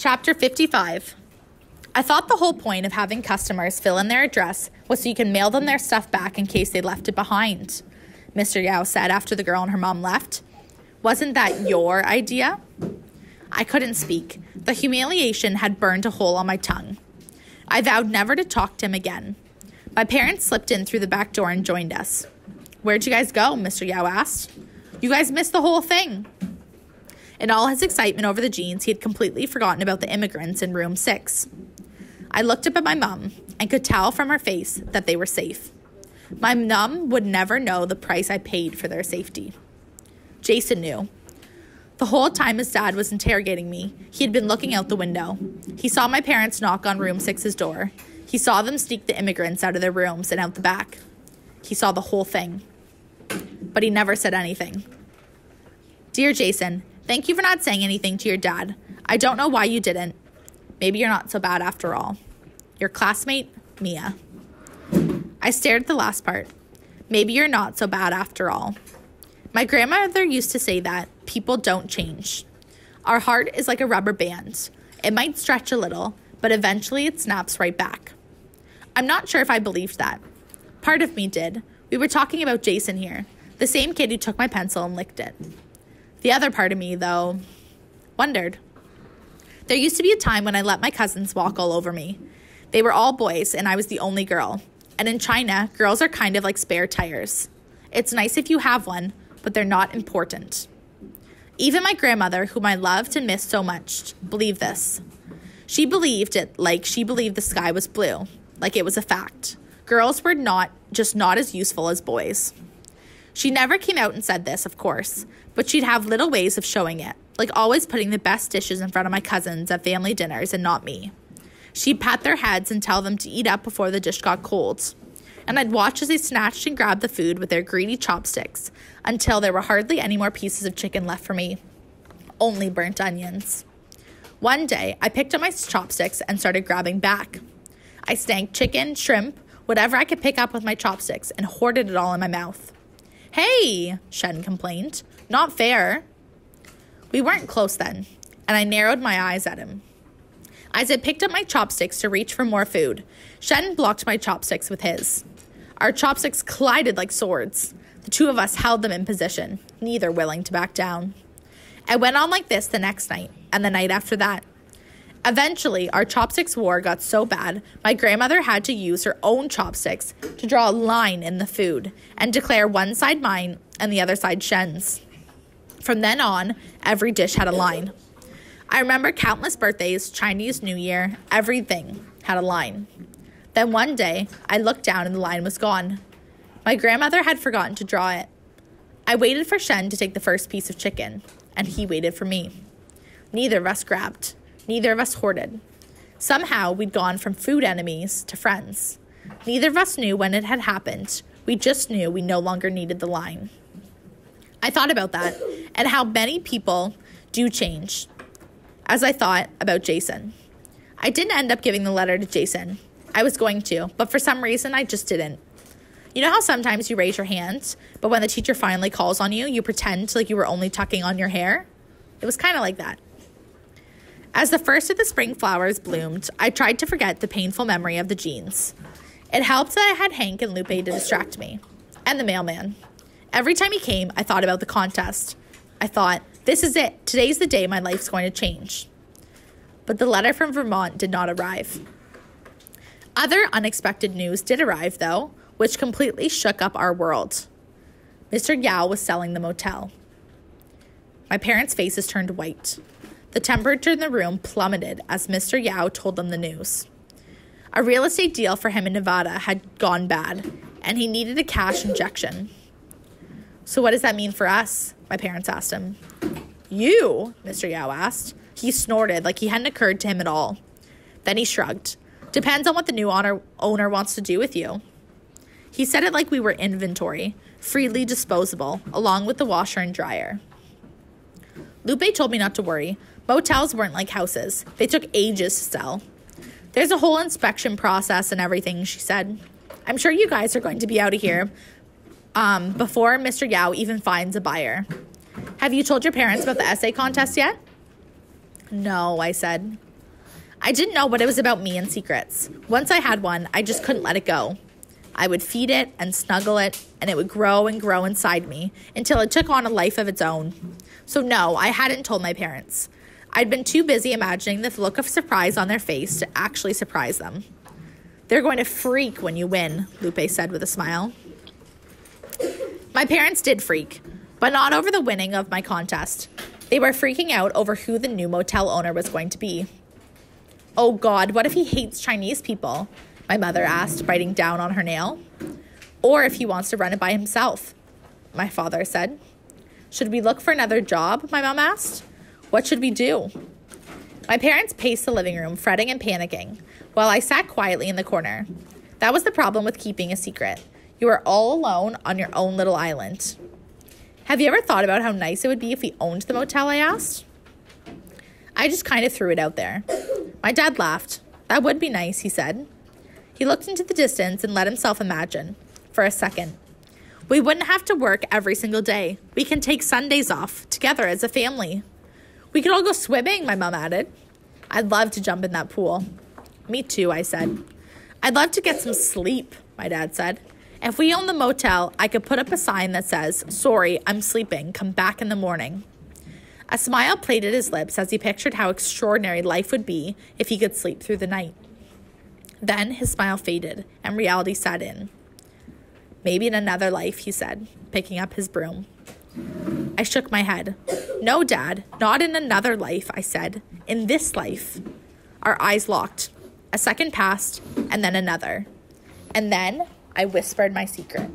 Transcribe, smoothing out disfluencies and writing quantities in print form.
Chapter 55. I thought the whole point of having customers fill in their address was so you can mail them their stuff back in case they left it behind, Mr. Yao said after the girl and her mom left. Wasn't that your idea? I couldn't speak. The humiliation had burned a hole on my tongue. I vowed never to talk to him again. My parents slipped in through the back door and joined us. Where'd you guys go? Mr. Yao asked. You guys missed the whole thing. In all his excitement over the jeans, he had completely forgotten about the immigrants in room 6. I looked up at my mom and could tell from her face that they were safe. My mom would never know the price I paid for their safety. Jason knew. The whole time his dad was interrogating me, he had been looking out the window. He saw my parents knock on room 6's door. He saw them sneak the immigrants out of their rooms and out the back. He saw the whole thing. But he never said anything. Dear Jason, thank you for not saying anything to your dad. I don't know why you didn't. Maybe you're not so bad after all. Your classmate, Mia. I stared at the last part. Maybe you're not so bad after all. My grandmother used to say that people don't change. Our heart is like a rubber band. It might stretch a little, but eventually it snaps right back. I'm not sure if I believed that. Part of me did. We were talking about Jason here, the same kid who took my pencil and licked it. The other part of me, though, wondered. There used to be a time when I let my cousins walk all over me. They were all boys, and I was the only girl. And in China, girls are kind of like spare tires. It's nice if you have one, but they're not important. Even my grandmother, whom I loved and missed so much, believed this. She believed it like she believed the sky was blue, like it was a fact. Girls were not as useful as boys. She never came out and said this, of course, but she'd have little ways of showing it, like always putting the best dishes in front of my cousins at family dinners and not me. She'd pat their heads and tell them to eat up before the dish got cold. And I'd watch as they snatched and grabbed the food with their greedy chopsticks until there were hardly any more pieces of chicken left for me. Only burnt onions. One day, I picked up my chopsticks and started grabbing back. I stank chicken, shrimp, whatever I could pick up with my chopsticks and hoarded it all in my mouth. Hey, Shen complained. Not fair. We weren't close then, and I narrowed my eyes at him. As I picked up my chopsticks to reach for more food, Shen blocked my chopsticks with his. Our chopsticks collided like swords. The two of us held them in position, neither willing to back down. It went on like this the next night, and the night after that. Eventually, our chopsticks war got so bad, my grandmother had to use her own chopsticks to draw a line in the food and declare one side mine and the other side Shen's. From then on, every dish had a line. I remember countless birthdays, Chinese New Year, everything had a line. Then one day, I looked down and the line was gone. My grandmother had forgotten to draw it. I waited for Shen to take the first piece of chicken, and he waited for me. Neither of us grabbed. Neither of us hoarded. Somehow, we'd gone from food enemies to friends. Neither of us knew when it had happened. We just knew we no longer needed the line. I thought about that and how many people do change, as I thought about Jason. I didn't end up giving the letter to Jason. I was going to, but for some reason, I just didn't. You know how sometimes you raise your hand, but when the teacher finally calls on you, you pretend like you were only tucking on your hair? It was kind of like that. As the first of the spring flowers bloomed, I tried to forget the painful memory of the jeans. It helped that I had Hank and Lupe to distract me, and the mailman. Every time he came, I thought about the contest. I thought, this is it. Today's the day my life's going to change. But the letter from Vermont did not arrive. Other unexpected news did arrive, though, which completely shook up our world. Mr. Yao was selling the motel. My parents' faces turned white. The temperature in the room plummeted as Mr. Yao told them the news. A real estate deal for him in Nevada had gone bad, and he needed a cash injection. So what does that mean for us? My parents asked him. You? Mr. Yao asked. He snorted like he hadn't occurred to him at all. Then he shrugged. Depends on what the new owner wants to do with you. He said it like we were inventory, freely disposable, along with the washer and dryer. Lupe told me not to worry. Motels weren't like houses. They took ages to sell. There's a whole inspection process and everything, she said. I'm sure you guys are going to be out of here before Mr. Yao even finds a buyer. Have you told your parents about the essay contest yet? No, I said. I didn't know what it was about me and secrets. Once I had one, I just couldn't let it go. I would feed it and snuggle it, and it would grow and grow inside me until it took on a life of its own. So no, I hadn't told my parents. I'd been too busy imagining the look of surprise on their face to actually surprise them. They're going to freak when you win, Lupe said with a smile. My parents did freak, but not over the winning of my contest. They were freaking out over who the new motel owner was going to be. Oh God, what if he hates Chinese people? My mother asked, biting down on her nail. Or if he wants to run it by himself, my father said. Should we look for another job? My mom asked. What should we do? My parents paced the living room, fretting and panicking, while I sat quietly in the corner. That was the problem with keeping a secret. You are all alone on your own little island. Have you ever thought about how nice it would be if we owned the motel? I asked. I just kind of threw it out there. My dad laughed. That would be nice, he said. He looked into the distance and let himself imagine. For a second. We wouldn't have to work every single day. We can take Sundays off, together as a family. We could all go swimming, my mom added. I'd love to jump in that pool. Me too, I said. I'd love to get some sleep, my dad said. If we owned the motel, I could put up a sign that says, sorry, I'm sleeping, come back in the morning. A smile played at his lips as he pictured how extraordinary life would be if he could sleep through the night. Then his smile faded and reality set in. Maybe in another life, he said, picking up his broom. I shook my head. No, Dad, not in another life, I said. In this life. Our eyes locked. A second passed, and then another. And then I whispered my secret.